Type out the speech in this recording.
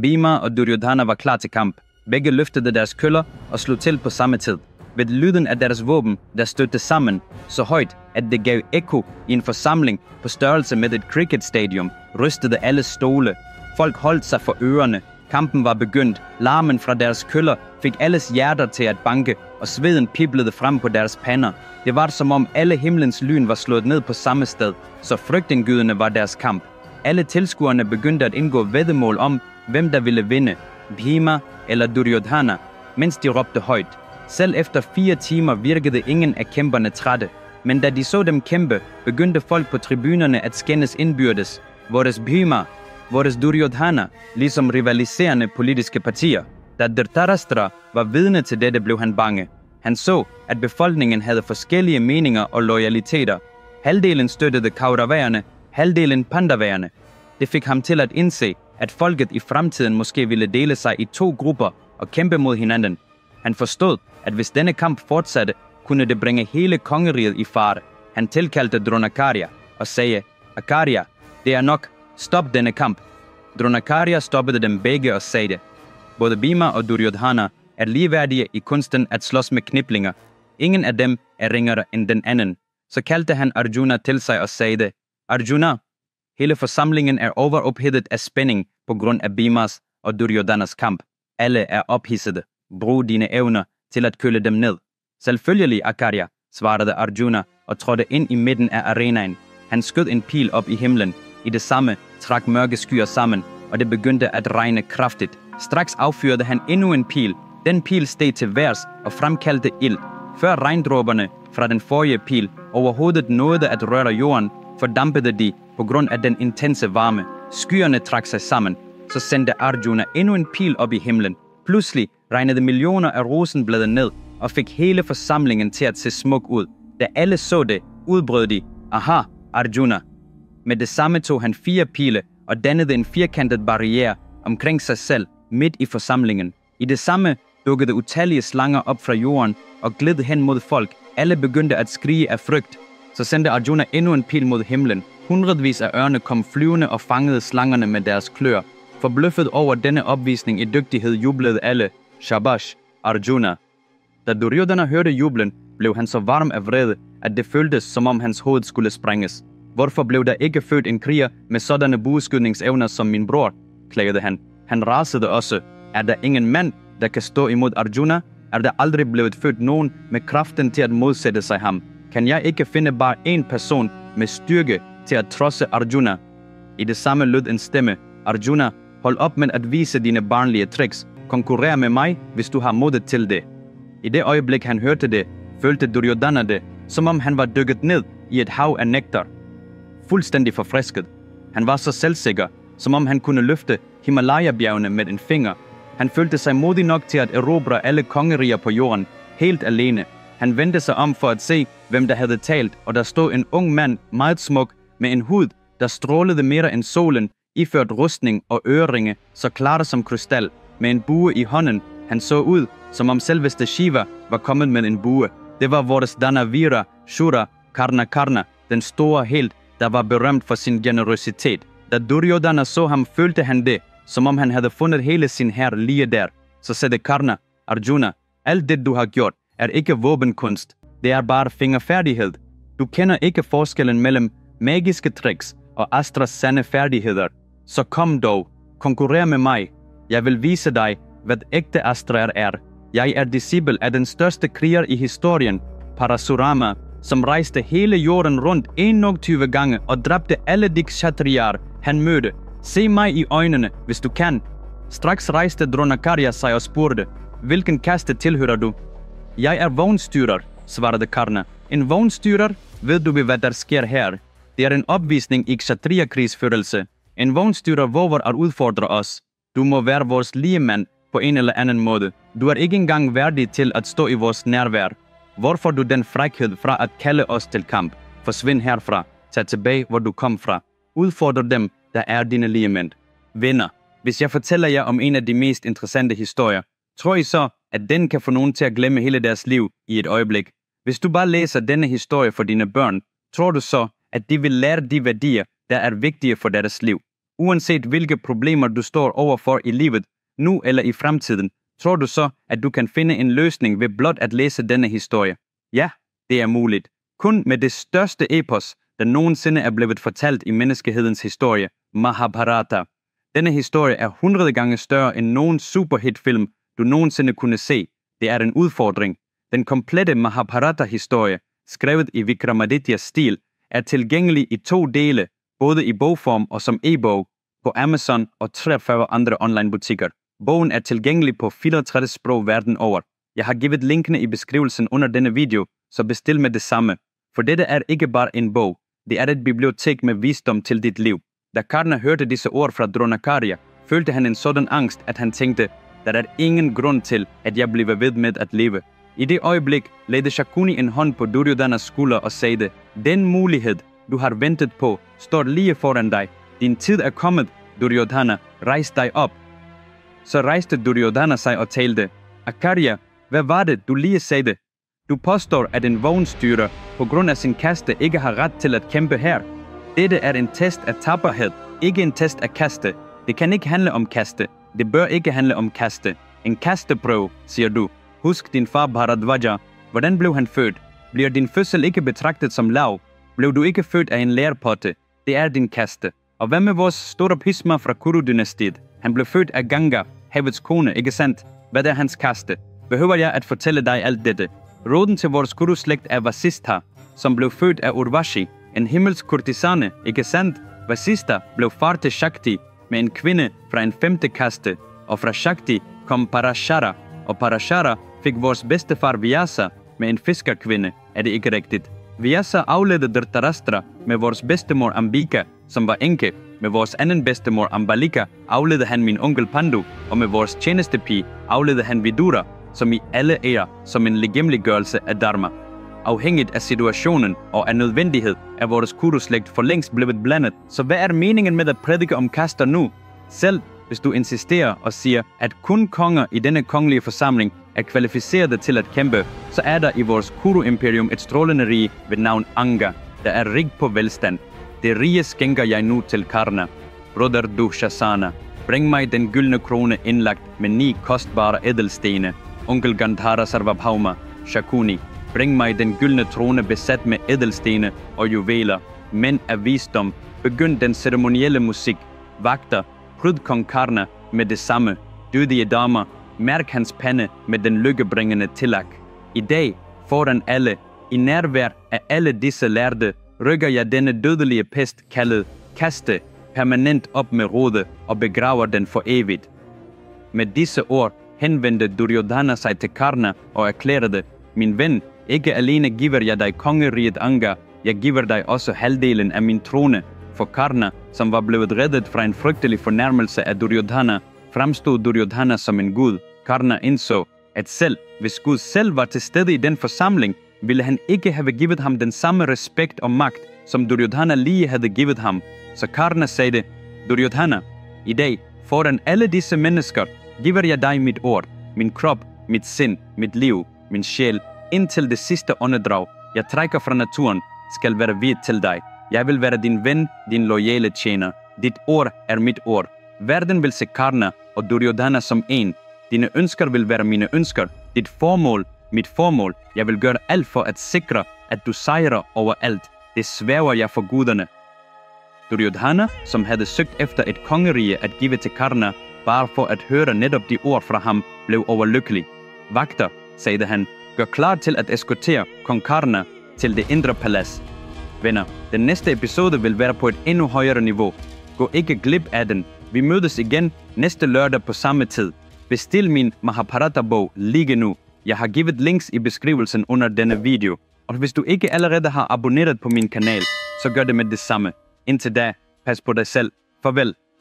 Bhima og Duryodhana var klar til kamp. Begge løftede deres køller og slog til på samme tid. Ved lyden af deres våben, der stødte sammen så højt, at det gav ekko i en forsamling på størrelse med et cricketstadium, rystede alle stole. Folk holdt sig for ørerne. Kampen var begyndt. Larmen fra deres køller fik alles hjerter til at banke, og sveden piblede frem på deres pander. Det var som om alle himlens lyn var slået ned på samme sted, så frygtindgydende var deres kamp. Alle tilskuerne begyndte at indgå væddemål om, hvem der ville vinde, Bhima eller Duryodhana, mens de råbte højt. Selv efter 4 timer virkede ingen af kæmperne trætte, men da de så dem kæmpe, begyndte folk på tribunerne at skændes indbyrdes. Vores Bhima, vores Duryodhana, ligesom rivaliserende politiske partier. Da Dhritarashtra var vidne til dette, blev han bange. Han så, at befolkningen havde forskellige meninger og loyaliteter. Halvdelen støttede Kauraverne, halvdelen Pandaverne. Det fik ham til at indse, at folket i fremtiden måske ville dele sig i 2 grupper og kæmpe mod hinanden. Han forstod, at hvis denne kamp fortsatte, kunne det bringe hele kongeriget i fare. Han tilkaldte Dronakarya og sagde, Akarya, det er nok. Stop denne kamp. Dronakarya stoppede dem begge og sagde, både Bhima og Duryodhana er ligeværdige i kunsten at slås med kniplinger. Ingen af dem er ringere end den anden. Så kaldte han Arjuna til sig og sagde, Arjuna, hele forsamlingen er overophedet af spænding på grund af Bhimas og Duryodhanas kamp. Alle er ophidsede. Brug dine evner til at køle dem ned. Selvfølgelig, Akarya, svarede Arjuna og trådte ind i midten af arenaen. Han skød en pil op i himlen. I det samme trak mørke skyer sammen, og det begyndte at regne kraftigt. Straks affyrede han endnu en pil. Den pil steg til værs og fremkaldte ild. Før regndråberne fra den forrige pil overhovedet nåede at røre jorden, fordampede de på grund af den intense varme. Skyerne trak sig sammen. Så sendte Arjuna endnu en pil op i himlen. Pludselig regnede millioner af rosenblade ned og fik hele forsamlingen til at se smuk ud. Da alle så det, udbrød de, aha, Arjuna. Med det samme tog han 4 pile og dannede en firkantet barriere omkring sig selv midt i forsamlingen. I det samme dukkede utallige slanger op fra jorden og gled hen mod folk. Alle begyndte at skrige af frygt. Så sendte Arjuna endnu en pil mod himlen. Hundredvis af ørne kom flyvende og fangede slangerne med deres klør. Forbløffet over denne opvisning i dygtighed jublede alle, Shabash, Arjuna. Da Duryodhana hørte jublen, blev han så varm af vrede, at det føltes som om hans hoved skulle sprænges. Hvorfor blev der ikke født en kriger med sådanne bueskydningsevner som min bror, klagede han. Han rasede også. Er der ingen mand, der kan stå imod Arjuna? Er der aldrig blevet født nogen med kraften til at modsætte sig ham? Kan jeg ikke finde bare en person med styrke til at trodse Arjuna? I det samme lød en stemme. Arjuna, hold op med at vise dine barnlige tricks. Konkurrer med mig, hvis du har modet til det. I det øjeblik han hørte det, følte Duryodhana det, som om han var dykket ned i et hav af nektar. Fuldstændig forfrisket. Han var så selvsikker, som om han kunne løfte Himalaya-bjergene med en finger. Han følte sig modig nok til at erobre alle kongeriger på jorden, helt alene. Han vendte sig om for at se, hvem der havde talt, og der stod en ung mand, meget smuk, med en hud, der strålede mere end solen, iført rustning og øreringe, så klare som krystal, med en bue i hånden. Han så ud, som om selveste Shiva var kommet med en bue. Det var vores Danavira, Shura, Karna, den store helt, der var berømt for sin generøsitet. Da Duryodhana så ham, følte han det, som om han havde fundet hele sin hær lige der. Så sagde Karna, Arjuna, alt det du har gjort, er ikke våbenkunst. Det er bare fingerfærdighed. Du kender ikke forskellen mellem magiske tricks og Astras sande færdigheder. Så kom dog, konkurrer med mig. Jeg vil vise dig, hvad ægte Astra er. Jeg er disciple af den største kriger i historien, Parasurama, som rejste hele jorden rundt 21 gange og dræbte alle de kshatriyar, han mødte. Se mig i øjnene, hvis du kan. Straks rejste Dronakarya sig og spurgte, hvilken kaste tilhører du? Jeg er vognstyrer, svarede Karna. En vognstyrer? Ved du, hvad der sker her? Det er en opvisning i kshatriya-krigsførelse. En vognstyrer våger at udfordre os. Du må være vores ligemand på en eller anden måde. Du er ikke engang værdig til at stå i vores nærvær. Hvorfor du den frækhed fra at kalde os til kamp? Forsvind herfra. Tag tilbage, hvor du kom fra. Udfordre dem, der er dine ligemænd. Venner, hvis jeg fortæller jer om en af de mest interessante historier, tror I så, at den kan få nogen til at glemme hele deres liv i et øjeblik? Hvis du bare læser denne historie for dine børn, tror du så, at de vil lære de værdier, der er vigtige for deres liv? Uanset hvilke problemer du står overfor i livet, nu eller i fremtiden, tror du så, at du kan finde en løsning ved blot at læse denne historie? Ja, det er muligt. Kun med det største epos, der nogensinde er blevet fortalt i menneskehedens historie, Mahabharata. Denne historie er 100 gange større end nogen superhitfilm, du nogensinde kunne se. Det er en udfordring. Den komplette Mahabharata-historie, skrevet i Vikramadityas stil, er tilgængelig i 2 dele, både i bogform og som e-bog, på Amazon og 43 andre online-butikker. Bogen er tilgængelig på 34 sprog verden over. Jeg har givet linkene i beskrivelsen under denne video, så bestil med det samme. For dette er ikke bare en bog. Det er et bibliotek med visdom til dit liv. Da Karna hørte disse ord fra Dronakarya, følte han en sådan angst, at han tænkte, der er ingen grund til, at jeg bliver ved med at leve. I det øjeblik lagde Shakuni en hånd på Duryodanas skulder og sagde, den mulighed, du har ventet på, står lige foran dig. Din tid er kommet, Duryodhana. Rejs dig op. Så rejste Duryodhana sig og talte, Akarya, hvad var det, du lige sagde? Du påstår, at en vognstyrer på grund af sin kaste ikke har ret til at kæmpe her. Dette er en test af tapperhed, ikke en test af kaste. Det kan ikke handle om kaste. Det bør ikke handle om kaste. En kasteprøve, siger du. Husk din far Bharadvaja. Hvordan blev han født? Bliver din fødsel ikke betragtet som lav? Blev du ikke født af en lærpotte? Det er din kaste. Og hvad med vores store Bhisma fra Kuru-dynastiet? Han blev født af Ganga, havets kone, ikke sandt? Hvad er hans kaste? Behøver jeg at fortælle dig alt dette? Roden til vores Kuru-slægt er Vasistha, som blev født af Urvashi, en himmelsk kurtisane, ikke sandt? Vasistha blev far til Shakti med en kvinde fra en 5. kaste, og fra Shakti kom Parashara, og Parashara fik vores bedstefar Vyasa med en fiskerkvinde. Er det ikke rigtigt? Vyasa afledte Dhritarashtra med vores bedstemor Ambika, som var enke. Med vores anden bedstemor Ambalika afledte han min onkel Pandu, og med vores tjenestepige afledte han Vidura, som i alle ære som en legemliggørelse af Dharma. Afhængigt af situationen og af nødvendighed er vores Kuru-slægt for længst blevet blandet. Så hvad er meningen med at prædike om kaster nu? Selv hvis du insisterer og siger, at kun konger i denne kongelige forsamling er kvalificerede til at kæmpe, så er der i vores Kuru-imperium et strålende rige ved navn Anga, der er rigt på velstand. Det rige skænker jeg nu til Karna. Broder Dushasana, bring mig den gyldne krone indlagt med 9 kostbare ædelstene. Onkel Gandhara Sarvabhauma, Shakuni, bring mig den gyldne trone besat med ædelstene og juveler. Mænd af visdom, begynd den ceremonielle musik. Vagter, pryd kong Karna med det samme. Dødige damer, mærk hans pande med den lykkebringende tilak. I dag, foran alle, i nærvær af alle disse lærde, rykker jeg denne dødelige pest kaldet kaste permanent op med rode og begraver den for evigt. Med disse ord henvendte Duryodhana sig til Karna og erklærede, min ven, ikke alene giver jeg dig kongeriget Anga, jeg giver dig også halvdelen af min trone. For Karna, som var blevet reddet fra en frygtelig fornærmelse af Duryodhana, fremstod Duryodhana som en gud. Karna indså, at selv hvis Gud selv var til stede i den forsamling, ville han ikke have givet ham den samme respekt og magt, som Duryodhana lige havde givet ham. Så Karna sagde, Duryodhana, i dag, foran alle disse mennesker, giver jeg dig mit ord, min krop, mit sind, mit liv, min sjæl, indtil det sidste åndedrag, jeg trækker fra naturen, skal være vidt til dig. Jeg vil være din ven, din loyale tjener. Dit ord er mit ord. Verden vil se Karna og Duryodhana som en. Dine ønsker vil være mine ønsker. Dit formål, mit formål. Jeg vil gøre alt for at sikre, at du sejrer over alt. Det sværger jeg for guderne. Duryodhana, som havde søgt efter et kongerige at give til Karna, bare for at høre netop de ord fra ham, blev overlykkelig. Vagter, sagde han, gør klar til at eskortere kong Karna til det indre palads. Venner, den næste episode vil være på et endnu højere niveau. Gå ikke glip af den. Vi mødes igen næste lørdag på samme tid. Bestil min Mahabharata-bog lige nu. Jeg har givet links i beskrivelsen under denne video. Og hvis du ikke allerede har abonneret på min kanal, så gør det med det samme. Indtil da, pas på dig selv. Farvel.